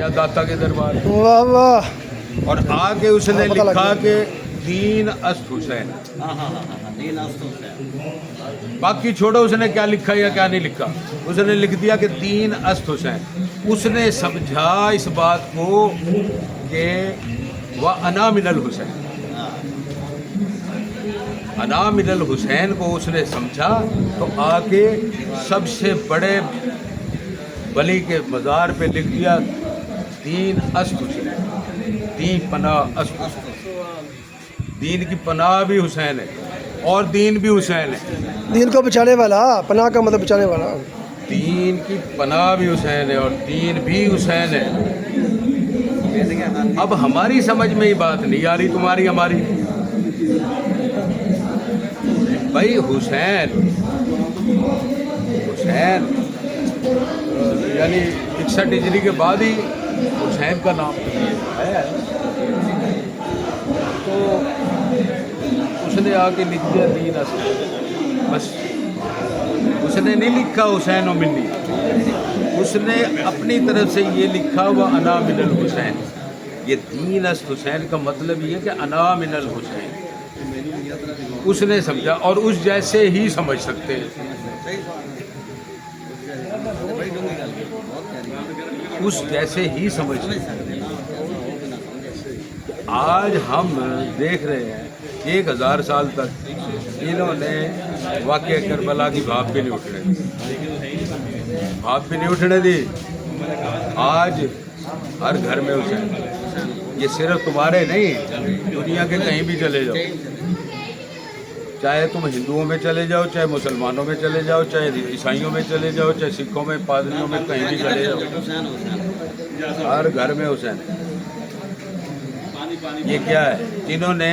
गया दाता के दरबार में। वाह वाह, और आके उसने पता लग लिखा गया। कि दीन अस्त हुसैन। बाकी छोड़ो उसने क्या लिखा या क्या नहीं लिखा, उसने लिख दिया कि दीन अस्त हुसैन। उसने समझा इस बात को कि वह अना मिनल हुसैन, अना मिनल हुसैन को उसने समझा। तो आके सबसे बड़े वली के मज़ार पे लिख दिया दीन अस्त हुसैन, दीन पनाह अस्त हुसैन। दीन की पनाह भी हुसैन है और दीन भी हुसैन है। दीन को बचाने वाला, पनाह का मतलब बचाने वाला। दीन की पनाह भी हुसैन है और दीन भी हुसैन है। अब हमारी समझ में ही बात नहीं आ रही, तुम्हारी हमारी। भाई हुसैन, हुसैन यानी 61 हिजरी के बाद ही हुसैन का नाम है। तो उसने आके लिख दिया दीन अस्त, बस। उसने नहीं लिखा हुसैन और मिन्नी, उसने अपनी तरफ से ये लिखा हुआ अना मिनल हुसैन। ये दीन अस्त हुसैन का मतलब ये है कि अना मिनल हुसैन। उसने समझा और उस जैसे ही समझ सकते हैं, उस जैसे ही समझ सकते हैं। आज हम देख रहे हैं 1000 साल तक इन्होंने वाक़या करबला की भाप भी नहीं उठने दी, भाप भी नहीं उठने दी। आज हर घर में हुसैन। ये सिर्फ तुम्हारे नहीं, दुनिया के कहीं भी चले जाओ, चाहे तुम हिंदुओं में चले जाओ, चाहे मुसलमानों में चले जाओ, चाहे ईसाइयों में चले जाओ, चाहे सिखों में, पादरियों में, कहीं भी चले जाओ, हर घर में हुसैन है। ये क्या है, इन्होंने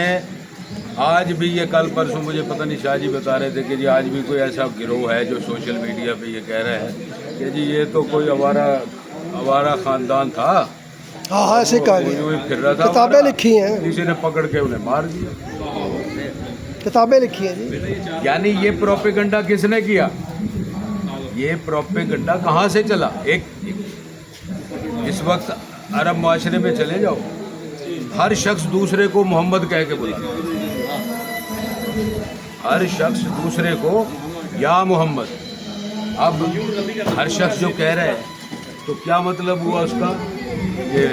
आज भी, ये कल परसों मुझे पता नहीं शाह जी बता रहे थे कि जी आज भी कोई ऐसा गिरोह है जो सोशल मीडिया पे ये कह रहे हैं कि जी ये तो कोई आवारा ख़ानदान था। हाँ हाँ, ऐसे कहानी यूं ही फिर रहा था, किताबें लिखी हैं, किसी ने पकड़ के उन्हें मार दिया। किताबें लिखी हैं जी। यानी ये प्रोपेगेंडा किसने किया? ये प्रोपेगेंडा कहाँ से चला? एक इस वक्त अरब माशरे में चले जाओ, हर शख्स दूसरे को मोहम्मद कह के बुला, हर शख्स दूसरे को या मोहम्मद। अब हर शख्स जो कह रहा है तो क्या मतलब हुआ उसका? ये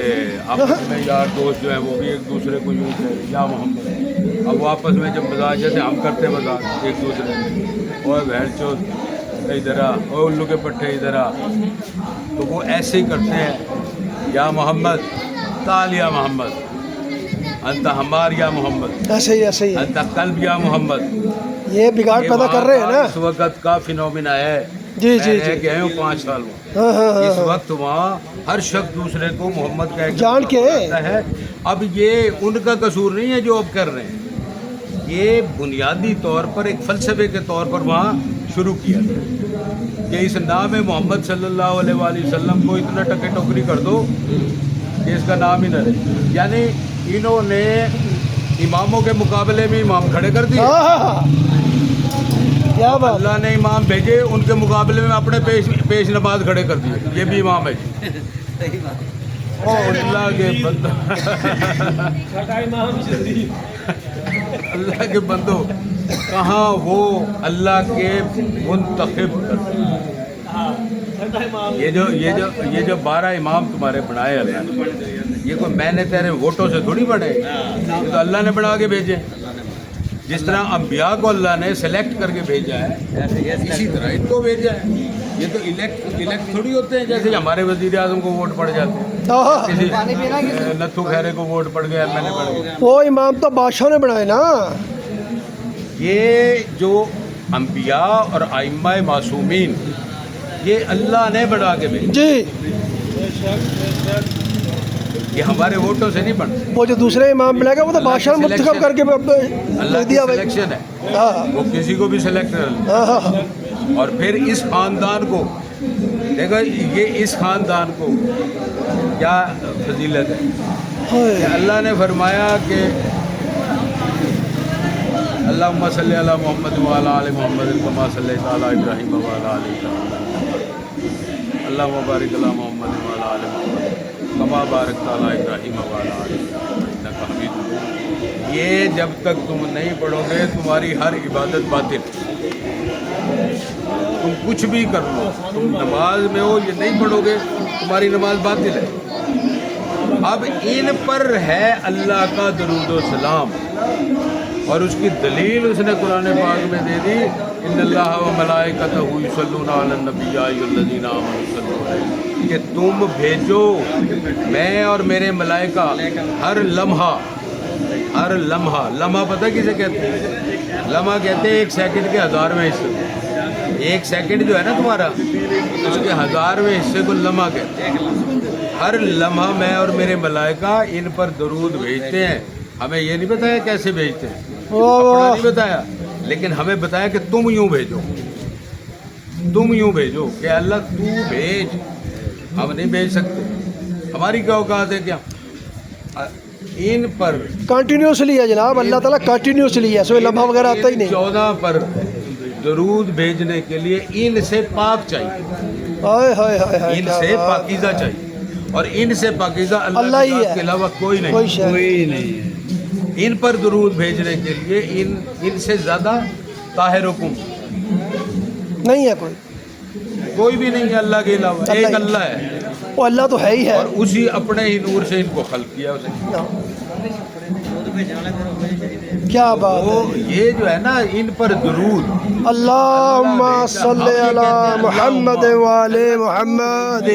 आपस में यार दोस्त जो है वो भी एक दूसरे को यूँ कह या मोहम्मद। अब वो आपस में जब मजाक, जैसे हम करते हैं मजाक एक दूसरे में, ओए बहन चोद इधर आ, ओए उल्लू के पट्टे इधर आ, तो वो ऐसे ही करते हैं। या मोहम्मद ताल या मोहम्मद, अंत हमार या मोहम्मद, ऐसे ही अंत कल्ब या मोहम्मद। ये बिगाड़ पैदा कर रहे हैं ना। इस वक्त का फिनोमिना है। जी जी जी, गए हूँ 5 साल में। हाँ हाँ इस हाँ, वक्त वहाँ हर शख्स दूसरे को मोहम्मद कह के जान के बुलाता है। अब ये उनका कसूर नहीं है जो अब कर रहे हैं, ये बुनियादी तौर पर एक फ़लसफ़े के तौर पर वहाँ शुरू किया था कि इस नाम मोहम्मद सल्लल्लाहु अलैहि वसल्लम को इतना टके टोकरी कर दो कि इसका नाम ही न रहे। यानी इन्होंने इमामों के मुकाबले में इमाम खड़े कर दिए। हाँ हाँ हाँ, क्या बात। अल्लाह ने इमाम भेजे, उनके मुकाबले में अपने पेश नमाज खड़े कर दिए। ये भी इमाम है जी। ओ अल्लाह के बंदो, अल्लाह के बंदो, कहाँ वो अल्लाह के मुंतखब। ये जो 12 इमाम तुम्हारे बनाए अल्लाह ने, ये कोई मैंने तेरे वोटों से थोड़ी बने, ये तो अल्लाह ने बना के भेजे। जिस तरह अम्बिया को अल्लाह ने सेलेक्ट करके भेजा है, इसी तरह इनको भेजा है। ये तो इलेक्ट थोड़ी होते हैं, जैसे हमारे वज़ीर आज़म को वोट पड़ जाते हैं, किसी नत्थू खैरे को वोट पड़ गया, मैंने पड़ गया। वो इमाम तो बादशाह ने बनाए ना। ये जो अम्बिया और आइम्मा मासूमीन, ये अल्लाह ने बना के भेजा जी। ये हमारे वोटों से नहीं बनते। वो जो दूसरे इमाम बनाएगा वो तो बादशाह ने मुंतखब करके अल्लाह रख की दिया भाई। सिलेक्शन है, हाँ वो किसी को भी सिलेक्ट कर ले। हाँ हाँ, और फिर इस ख़ानदान को देखो, ये इस ख़ानदान को क्या फजीलत है कि अल्लाह ने फरमाया कि अल्लाहुम्मा सल्ली अला मुहम्मद व अला आलि मुहम्मद कमा सल्लैता अला इब्राहीम व अला आलि इब्राहीम, अल्लाहुम्मा बारिक अला मुहम्मद व अला आलि मुहम्मद कमा कमा बारकता अला इब्राहीम व अला आलि इब्राहीम इन्नका हमीदुम मजीद। ये जब तक तुम नहीं पढ़ोगे तुम्हारी हर इबादत बातिल। तुम कुछ भी कर लो, तुम नमाज में हो, ये नहीं पढ़ोगे तुम्हारी नमाज बातिल है। अब इन पर है अल्लाह का दरूद व सलाम, और उसकी दलील उसने कुरान पाक में दे दी, इन्नल्लाह व मलाइकतहु युसल्लूना अलन नबी या अय्युहल्लज़ीना आमनू सल्लु अलैहि, कि तुम भेजो, मैं और मेरे मलाइका हर लम्हा, लम्हा पता किसे कहते हैं? लम्हा कहते हैं 1 सेकंड के 1000वें हिस्से। 1 सेकंड जो है ना तुम्हारा, उसके 1000वें हिस्से को लम्हा कहते हैं। हर लम्हा मैं और मेरे मलाइका इन पर दरूद भेजते हैं। हमें ये नहीं बताया कैसे भेजते हैं, वाह अपना वाह। नहीं बताया, लेकिन हमें बताया कि तुम यूं भेजो, तुम यूं भेजो, कि अल्लाह तू भेज, हम नहीं भेज सकते, हमारी क्या औकात है क्या? इन पर कंटिन्यूसली है जनाब, अल्लाह ताला कंटिन्यूसली है, सो लम्हा वगैरह आता ही नहीं। 14 पर दरूद भेजने के लिए इनसे पाक चाहिए, हाय हाय हाय हाय, क्या इनसे बात। पाकीज़ा चाहिए, और इनसे पाकीज़ा अल्लाह अल्लाह ही की ज़ात है, के अलावा कोई नहीं। कोई शय कोई नहीं है। इन पर दरूद भेजने के लिए इनसे ज़्यादा ताहिर हुकुम नहीं है कोई। कोई भी नहीं है अल्लाह के अलावा, अल्लाह एक ही। अल्लाह है, वो अल्लाह तो है ही है। और उसी अपने ही नूर से इनको खल्क किया उसने। क्या बात वो है। ये जो है ना, इन पर दरूद, अल्लाहुम्मा सल्ली अला हम ये कहते हैं, मुहम्मद व आले मुहम्मद।